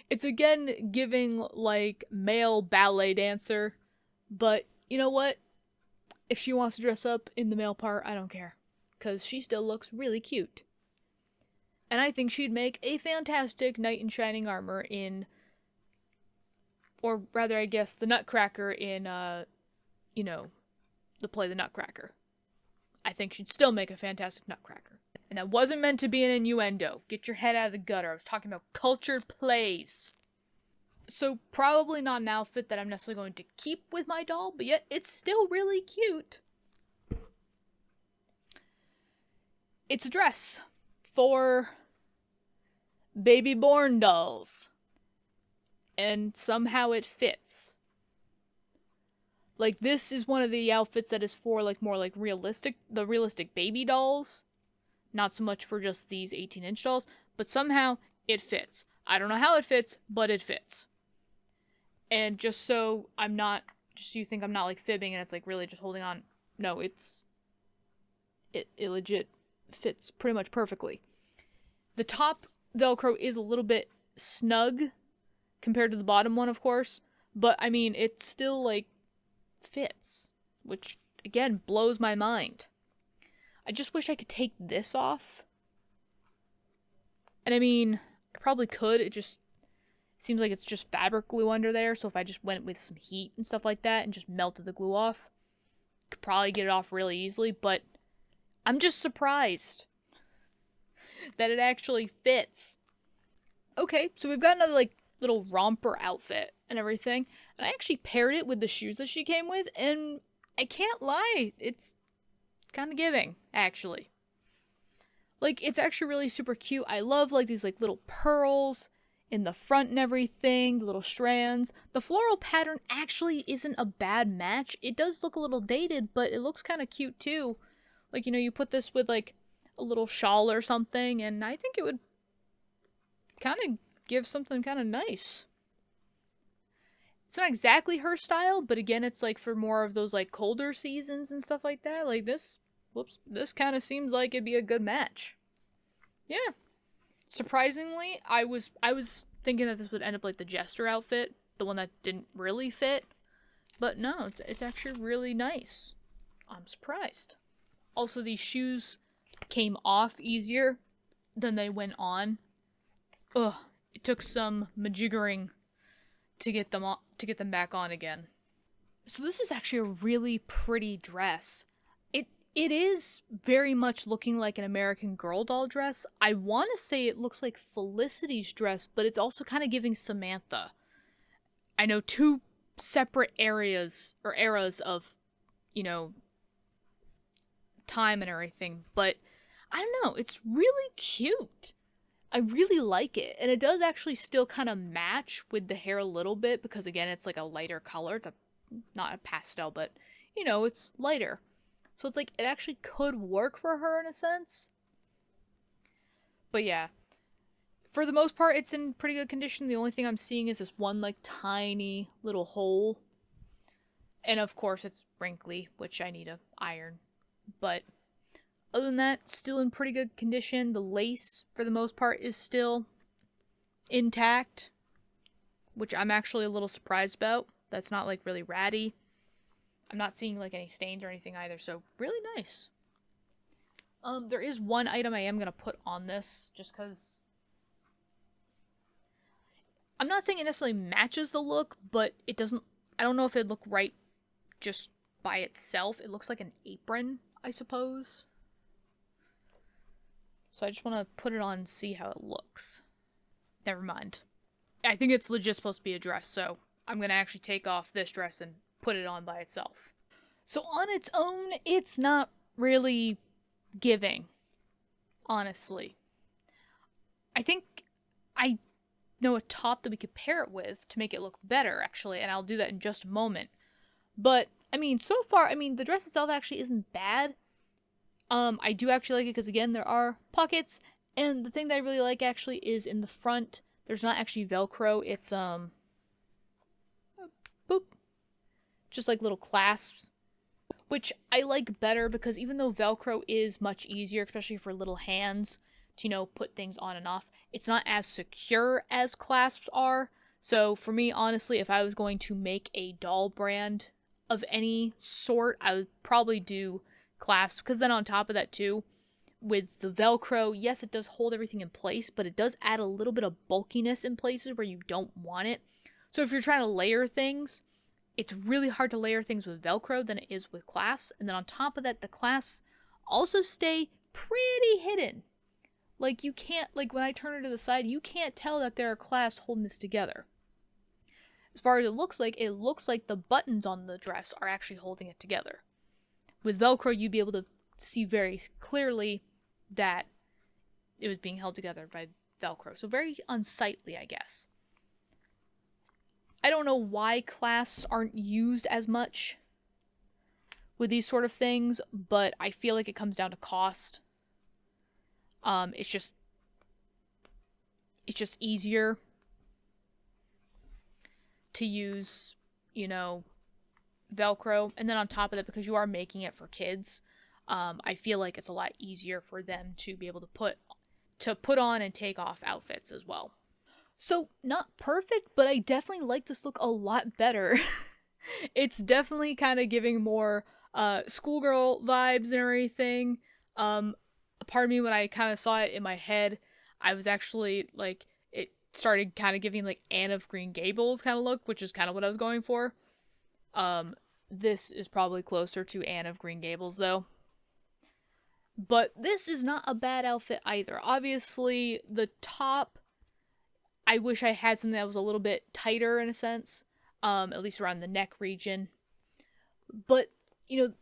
It's again giving like male ballet dancer, but you know what? If she wants to dress up in the male part, I don't care, because she still looks really cute. And I think she'd make a fantastic knight in shining armor in, or rather I guess the Nutcracker in, you know, the play The Nutcracker. I think she'd still make a fantastic Nutcracker. And that wasn't meant to be an innuendo. Get your head out of the gutter. I was talking about cultured plays. So probably not an outfit that I'm necessarily going to keep with my doll, but yet it's still really cute. It's a dress for baby born dolls. And somehow it fits. Like, this is one of the outfits that is for, like, more, like, the realistic baby dolls. Not so much for just these 18-inch dolls, but somehow it fits. I don't know how it fits, but it fits. And just so you think I'm not, like, fibbing and it's, like, really just holding on. No, it legit fits pretty much perfectly. The top Velcro is a little bit snug compared to the bottom one, of course, but, I mean, it still, like, fits, which again blows my mind. I just wish I could take this off. And I mean, I probably could. It just seems like it's just fabric glue under there, so if I just went with some heat and stuff like that and just melted the glue off, could probably get it off really easily, but I'm just surprised that it actually fits. Okay, so we've got another like little romper outfit and everything, and I actually paired it with the shoes that she came with, and I can't lie, it's kind of giving, actually. Like, it's actually really super cute. I love like these like little pearls in the front and everything, the little strands. The floral pattern actually isn't a bad match. It does look a little dated, but it looks kind of cute too. Like, you know, you put this with like a little shawl or something, and I think it would kind of give something kind of nice. It's not exactly her style, but again, it's like for more of those like colder seasons and stuff like that. Like this kind of seems like it'd be a good match. Yeah. Surprisingly, I was thinking that this would end up like the Jester outfit, the one that didn't really fit, but no, it's actually really nice. I'm surprised. Also, these shoes came off easier than they went on. Ugh, it took some majiggering to get them back on again. So this is actually a really pretty dress. It is very much looking like an American Girl doll dress. I want to say it looks like Felicity's dress, but it's also kind of giving Samantha. I know two separate areas or eras of, you know, time and everything, but I don't know, it's really cute. I really like it, and it does actually still kind of match with the hair a little bit, because again, it's like a lighter color. It's not a pastel, but, you know, it's lighter. So it's like, it actually could work for her in a sense. But yeah, for the most part, it's in pretty good condition. The only thing I'm seeing is this one, like, tiny little hole. And of course, it's wrinkly, which I need to iron. But other than that, still in pretty good condition. The lace, for the most part, is still intact, which I'm actually a little surprised about. That's not, like, really ratty. I'm not seeing, like, any stains or anything either, so really nice. There is one item I am going to put on this, just because I'm not saying it necessarily matches the look, but it doesn't, I don't know if it'd look right just by itself. It looks like an apron, I suppose. So I just want to put it on and see how it looks. Never mind. I think it's legit supposed to be a dress, so I'm gonna actually take off this dress and put it on by itself. So on its own, it's not really giving, honestly. I think I know a top that we could pair it with to make it look better, actually, and I'll do that in just a moment. But, I mean, so far, I mean, the dress itself actually isn't bad. I do actually like it because, again, there are pockets, and the thing that I really like, actually, is in the front, there's not actually Velcro, it's, boop, just like little clasps, which I like better because even though Velcro is much easier, especially for little hands, to, put things on and off, it's not as secure as clasps are. So for me, honestly, if I was going to make a doll brand of any sort, I would probably do clasps, because then on top of that too, with the Velcro, yes, it does hold everything in place, but it does add a little bit of bulkiness in places where you don't want it. So if you're trying to layer things, it's really hard to layer things with Velcro than it is with clasps. And then on top of that, the clasps also stay pretty hidden. Like, you can't, like, when I turn it to the side, you can't tell that there are clasps holding this together. As far as it looks like the buttons on the dress are actually holding it together. With Velcro, you'd be able to see very clearly that it was being held together by Velcro. So very unsightly, I guess. I don't know why clasps aren't used as much with these sort of things, but I feel like it comes down to cost. It's just easier to use, Velcro. And then on top of that, because you are making it for kids, I feel like it's a lot easier for them to be able to put on and take off outfits as well. So, not perfect, but I definitely like this look a lot better. It's definitely kind of giving more schoolgirl vibes and everything. Part of me, when I kind of saw it in my head, I was actually like, it started kind of giving like Anne of Green Gables kind of look, which is kind of what I was going for. This is probably closer to Anne of Green Gables though. But this is not a bad outfit either. Obviously, the top, I wish I had something that was a little bit tighter in a sense, at least around the neck region. But,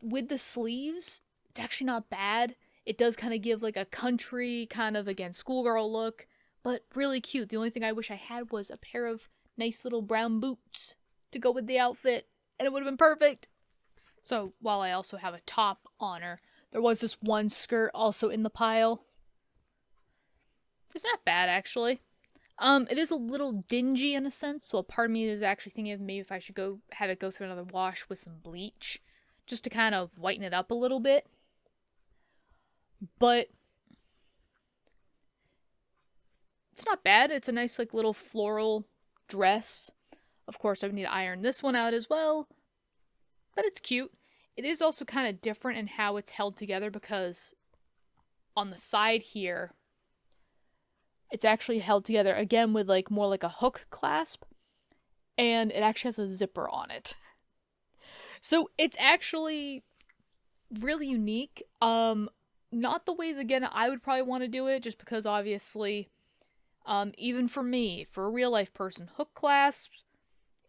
with the sleeves, it's actually not bad. It does kind of give like a country kind of, again, schoolgirl look, but really cute. The only thing I wish I had was a pair of nice little brown boots to go with the outfit, and it would have been perfect. So while I also have a top on her, there was this one skirt also in the pile. It's not bad, actually. It is a little dingy in a sense, so a part of me is actually thinking of maybe if I should have it go through another wash with some bleach, just to kind of whiten it up a little bit. But it's not bad. It's a nice, like, little floral dress. Of course, I would need to iron this one out as well, but it's cute. It is also kind of different in how it's held together, because on the side here, it's actually held together again with like more like a hook clasp, and it actually has a zipper on it. So it's actually really unique. Not the way that, again, I would probably want to do it, just because obviously, even for me, for a real life person, hook clasps,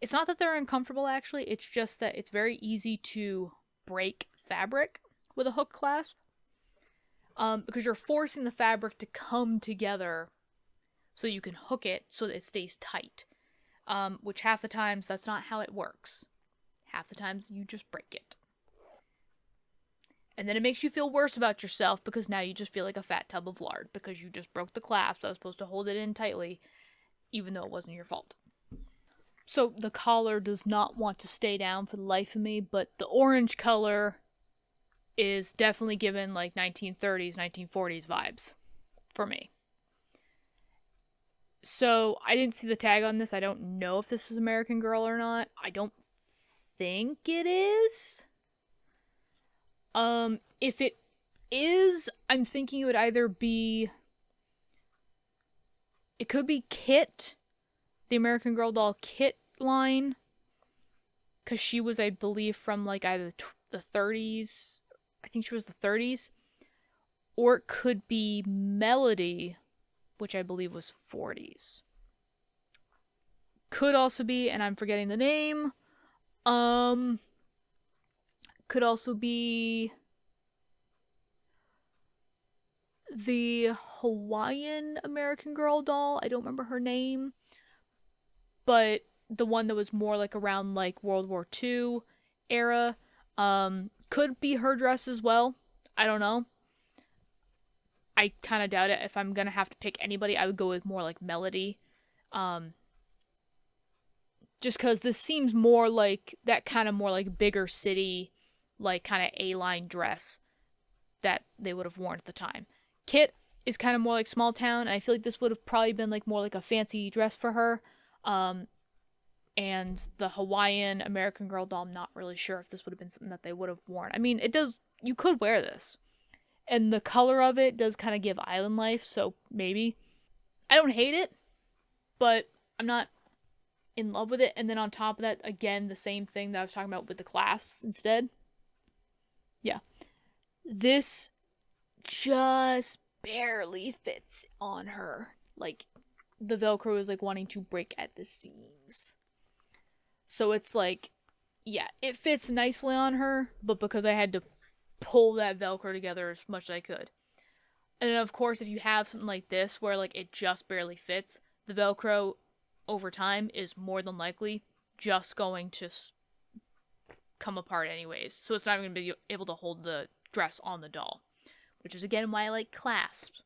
it's not that they're uncomfortable actually, it's just that it's very easy to break fabric with a hook clasp. Because you're forcing the fabric to come together so you can hook it so that it stays tight. Which half the times, that's not how it works. Half the times, you just break it. And then it makes you feel worse about yourself, because now you just feel like a fat tub of lard, because you just broke the clasp that was supposed to hold it in tightly, even though it wasn't your fault. So the collar does not want to stay down for the life of me, but the orange color is definitely given like 1930s, 1940s vibes for me. So I didn't see the tag on this. I don't know if this is American Girl or not. I don't think it is. If it is, I'm thinking it would either be, it could be Kit, the American Girl doll Kit line, because she was, I believe, from like either the 30s. I think she was the 30s. Or it could be Melody, which I believe was 40s. Could also be, and I'm forgetting the name, could also be the Hawaiian American Girl doll. I don't remember her name, but the one that was more like around like World War II era. Could be her dress as well. I don't know. I kind of doubt it. If I'm gonna have to pick anybody, I would go with more like Melody. Just because this seems more like that kind of more like bigger city, like kind of A-line dress that they would have worn at the time. Kit is kind of more like small town, and I feel like this would have probably been like more like a fancy dress for her. And the Hawaiian American Girl doll, I'm not really sure if this would have been something that they would have worn. I mean, it does, you could wear this. And the color of it does kind of give island life, so maybe. I don't hate it, but I'm not in love with it. And then on top of that, again, the same thing that I was talking about with the class instead. Yeah. This just barely fits on her. Like, the Velcro is like wanting to break at the seams. So it's like, yeah, it fits nicely on her, but because I had to pull that Velcro together as much as I could. And then of course, if you have something like this where like it just barely fits, the Velcro over time is more than likely just going to come apart anyways. So it's not going to be able to hold the dress on the doll, which is again why I like clasps,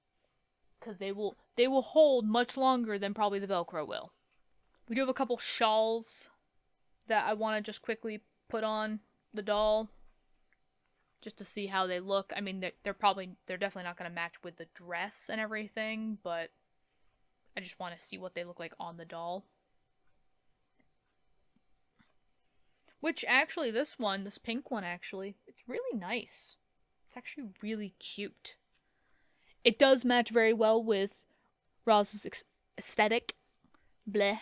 because they will hold much longer than probably the Velcro will. We do have a couple shawls that I want to just quickly put on the doll, just to see how they look. I mean, they're definitely not going to match with the dress and everything, but I just want to see what they look like on the doll. Which actually, this pink one actually, it's really nice. It's actually really cute. It does match very well with Rosa's aesthetic. Bleh.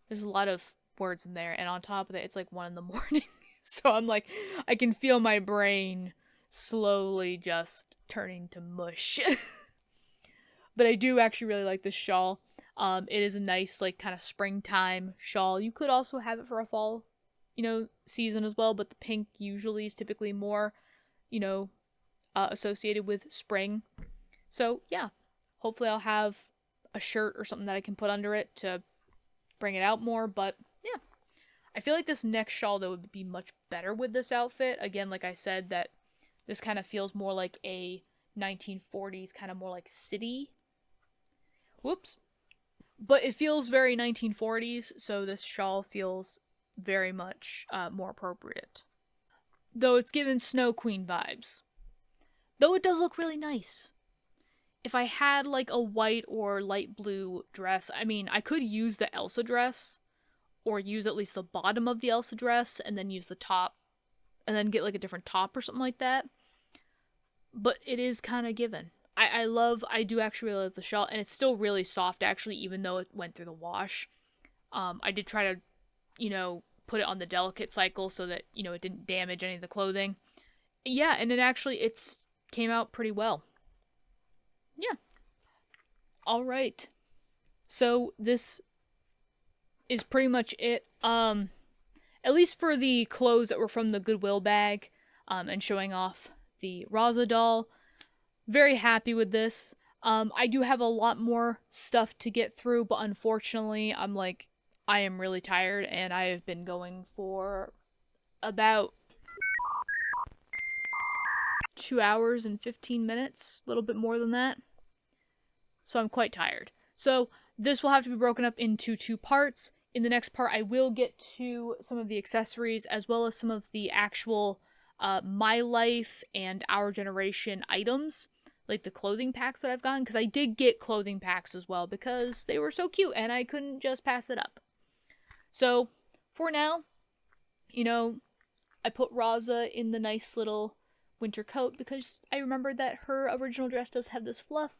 There's a lot of words in there, and on top of it, it's like 1 a.m. So I'm like, I can feel my brain slowly just turning to mush. But I do actually really like this shawl. It is a nice, like, kind of springtime shawl. You could also have it for a fall, season as well, but the pink usually is typically more, associated with spring. So, yeah. Hopefully I'll have a shirt or something that I can put under it to bring it out more, but yeah. I feel like this next shawl, though, would be much better with this outfit. Again, like I said, that this kind of feels more like a 1940s, kind of more like city. Whoops. But it feels very 1940s, so this shawl feels very much more appropriate. Though it's given Snow Queen vibes. Though it does look really nice. If I had like a white or light blue dress, I mean, I could use the Elsa dress, or use at least the bottom of the Elsa dress, and then use the top, and then get like a different top or something like that. But it is kind of given. I do actually really love the shawl, and it's still really soft actually, even though it went through the wash. I did try to, put it on the delicate cycle so that, it didn't damage any of the clothing. Yeah, and it came out pretty well. Yeah. Alright. So this is pretty much it. At least for the clothes that were from the Goodwill bag, and showing off the Rosa doll. Very happy with this. I do have a lot more stuff to get through, but unfortunately, I am really tired, and I have been going for about 2 hours and 15 minutes, a little bit more than that. So I'm quite tired. So this will have to be broken up into 2 parts. In the next part, I will get to some of the accessories, as well as some of the actual My Life and Our Generation items, like the clothing packs that I've gotten, because I did get clothing packs as well, because they were so cute, and I couldn't just pass it up. So, for now, I put Rosa in the nice little winter coat, because I remembered that her original dress does have this fluff.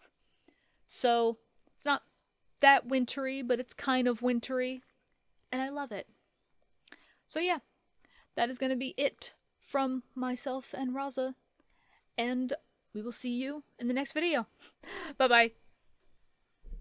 So, it's not that wintry, but it's kind of wintry, and I love it. So yeah, that is going to be it from myself and Rosa, and we will see you in the next video. Bye-bye.